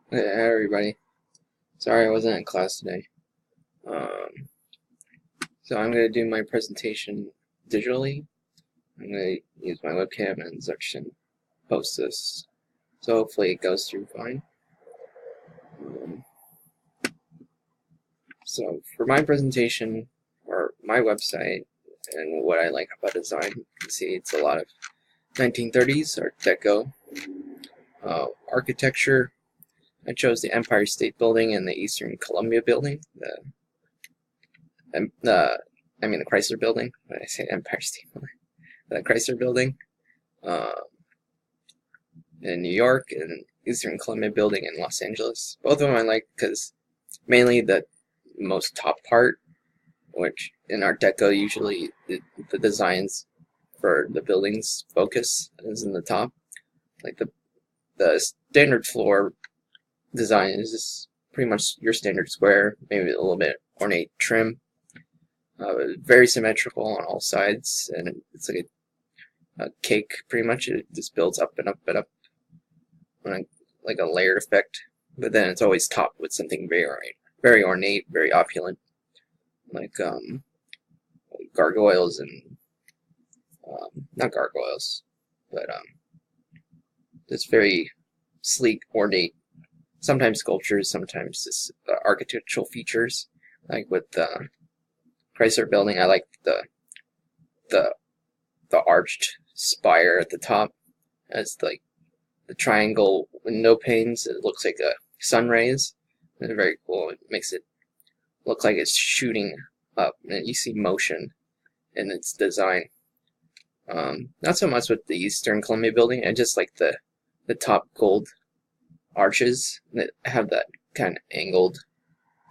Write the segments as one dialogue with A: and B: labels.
A: Hey everybody. Sorry I wasn't in class today. Um, so I'm going to do my presentation digitally. I'm going to use my webcam and Zuction post this. So hopefully it goes through fine. Um, so for my presentation, or my website, and what I like about design, you can see it's a lot of 1930s Art Deco architecture. I chose the Empire State Building and the Eastern Columbia Building, the Chrysler Building. When I say Empire State Building, the Chrysler Building uh, in New York, and Eastern Columbia Building in Los Angeles. Both of them I like because mainly the most top part, which in Art Deco usually the designs for the buildings focus is in the top. Like the standard floor design is just pretty much your standard square, maybe a little bit ornate trim. Very symmetrical on all sides, and it's like a cake pretty much. It just builds up and up and up, like a layered effect. But then it's always topped with something very ornate, very opulent, like gargoyles and not gargoyles, but just very sleek, ornate. Sometimes sculptures, sometimes just architectural features. Like with the Chrysler Building, I like the the arched spire at the top as like the triangle window panes. It looks like a sun rays. It's very cool. It makes it look like it's shooting up, and you see motion in its design. Not so much with the Eastern Columbia Building. I just like the top gold arches that have that kind of angled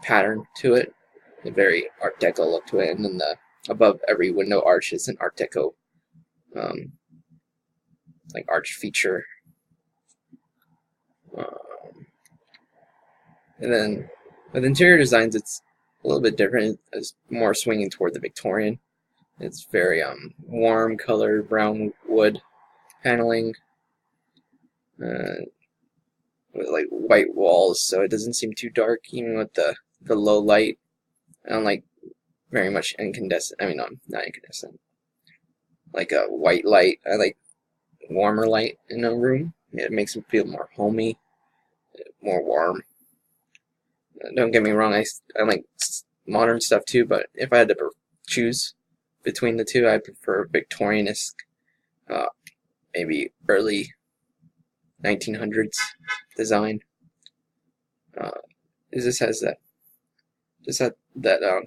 A: pattern to it, a very Art Deco look to it, and then the above every window arch is an Art Deco um, like arch feature. Um, and then with interior designs, it's a little bit different. It's more swinging toward the Victorian. It's very warm color, brown wood paneling, uh, with like white walls, so it doesn't seem too dark, even with the low light. I don't like very much incandescent. I mean, not incandescent. Like a white light. I like warmer light in a room. It makes it feel more homey, more warm. Don't get me wrong. I like modern stuff too, but if I had to choose between the two, I prefer Victorian-esque, uh, maybe early 1900s design. Uh, this has that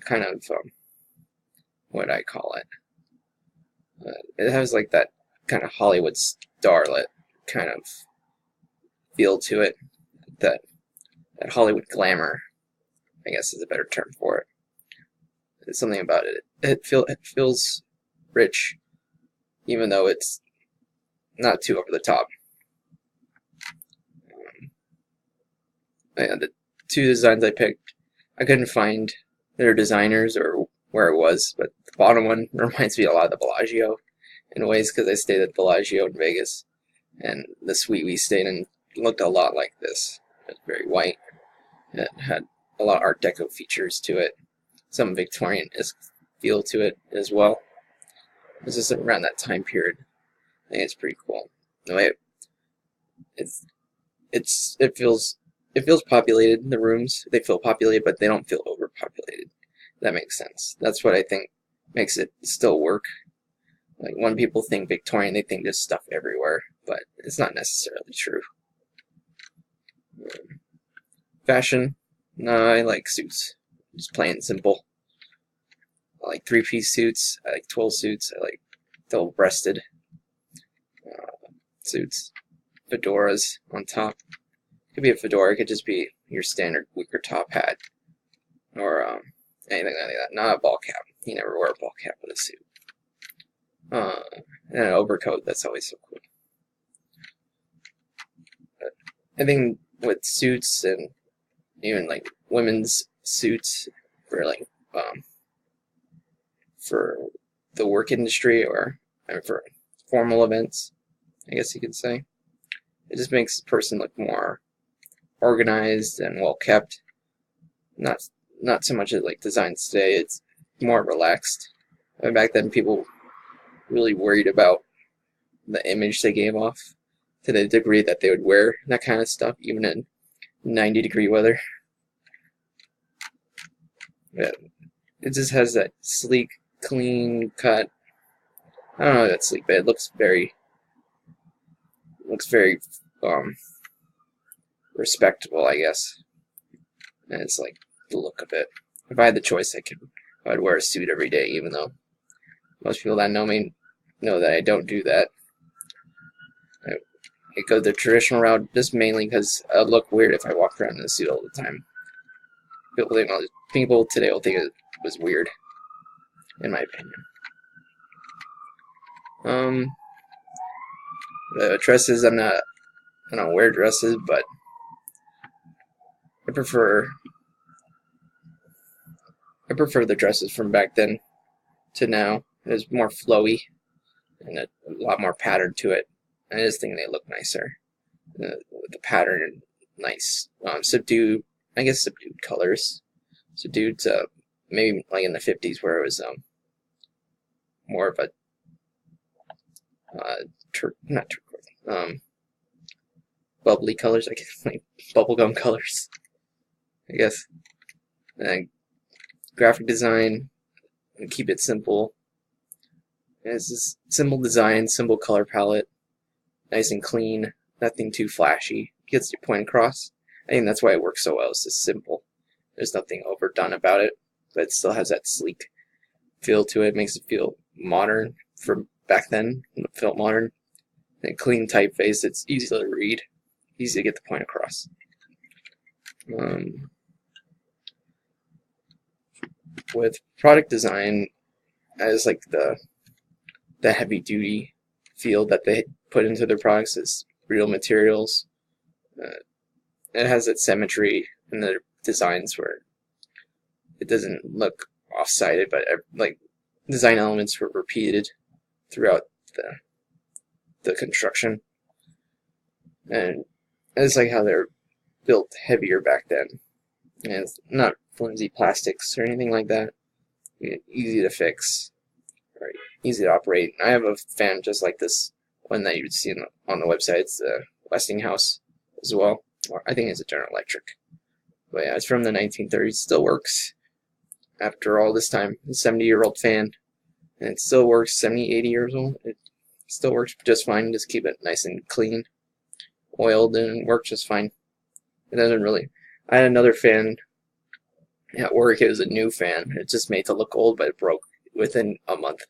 A: kind of what I call it. It has like that kind of Hollywood starlet kind of feel to it. That Hollywood glamour, I guess, is a better term for it. There's something about it. It feels rich, even though it's not too over the top. The two designs I picked, I couldn't find their designers or where it was, but the bottom one reminds me a lot of the Bellagio in ways, because I stayed at Bellagio in Vegas, and the suite we stayed in looked a lot like this. It was very white. It had a lot of Art Deco features to it, some Victorian-esque feel to it as well. It was just around that time period. I think it's pretty cool. The way it feels populated. The rooms, they feel populated, but they don't feel overpopulated. That makes sense. That's what I think makes it still work. Like when people think Victorian, they think there's stuff everywhere, but it's not necessarily true. Fashion, no, I like suits. Just plain and simple. I like three-piece suits. I like twill suits. I like double-breasted suits. Fedoras on top. It could be a fedora. It could just be your standard wicker top hat, or anything like that. Not a ball cap. You never wear a ball cap with a suit. And an overcoat. That's always so cool. But I think with suits, and even like women's suits for for the work industry, or for formal events, I guess you could say, it just makes the person look more organized and well kept. Not so much as like designs today. It's more relaxed. And back then, people really worried about the image they gave off to the degree that they would wear that kind of stuff, even in 90-degree weather. Yeah, it just has that sleek, clean cut. I don't know if that's sleek, but it looks very respectable, I guess. And it's like the look of it. If I had the choice, I would wear a suit every day, even though most people that know me know that I don't do that. I go the traditional route just mainly because I would look weird if I walked around in a suit all the time. People today will think it was weird, in my opinion. The dresses, I don't wear dresses, but I prefer the dresses from back then to now. It's more flowy and a lot more pattern to it. I just think they look nicer with the pattern and nice subdued colors. Subdued, maybe like in the 50s where it was more of a not turquoise, bubbly colors, I guess, like bubblegum colors, I guess. And graphic design, and keep it simple. And it's just simple design, simple color palette, nice and clean, nothing too flashy. Gets your point across. I think that's why it works so well. It's just simple. There's nothing overdone about it, but it still has that sleek feel to it. It makes it feel modern for back then. It felt modern. And clean typeface. It's easy to read, easy to get the point across. With product design, I just like the heavy duty feel that they put into their products. Is real materials. It has that symmetry in the designs where it doesn't look off-sided, but like design elements were repeated throughout the construction, and it's like how they're built heavier back then, and it's not flimsy plastics or anything like that. Easy to fix, or easy to operate. I have a fan just like this one that you'd see on the website. It's the Westinghouse as well, or I think it's a General Electric. But yeah, it's from the 1930s. Still works after all this time. A 70-year-old fan, and it still works. 70, 80 years old. It still works just fine. Just keep it nice and clean, oiled, and it works just fine. It doesn't really. I had another fan at work. It was a new fan. It's just made to look old, but it broke within a month.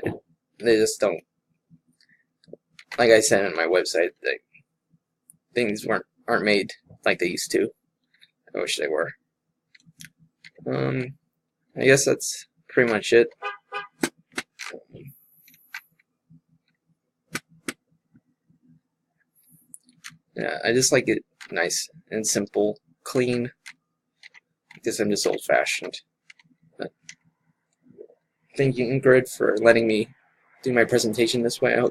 A: They just don't. Like I said on my website, things aren't made like they used to. I wish they were. I guess that's pretty much it. Yeah, I just like it nice and simple, clean. I guess I'm just old-fashioned. Thank you, Ingrid, for letting me do my presentation this way.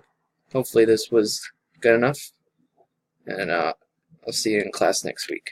A: Hopefully this was good enough, and I'll see you in class next week.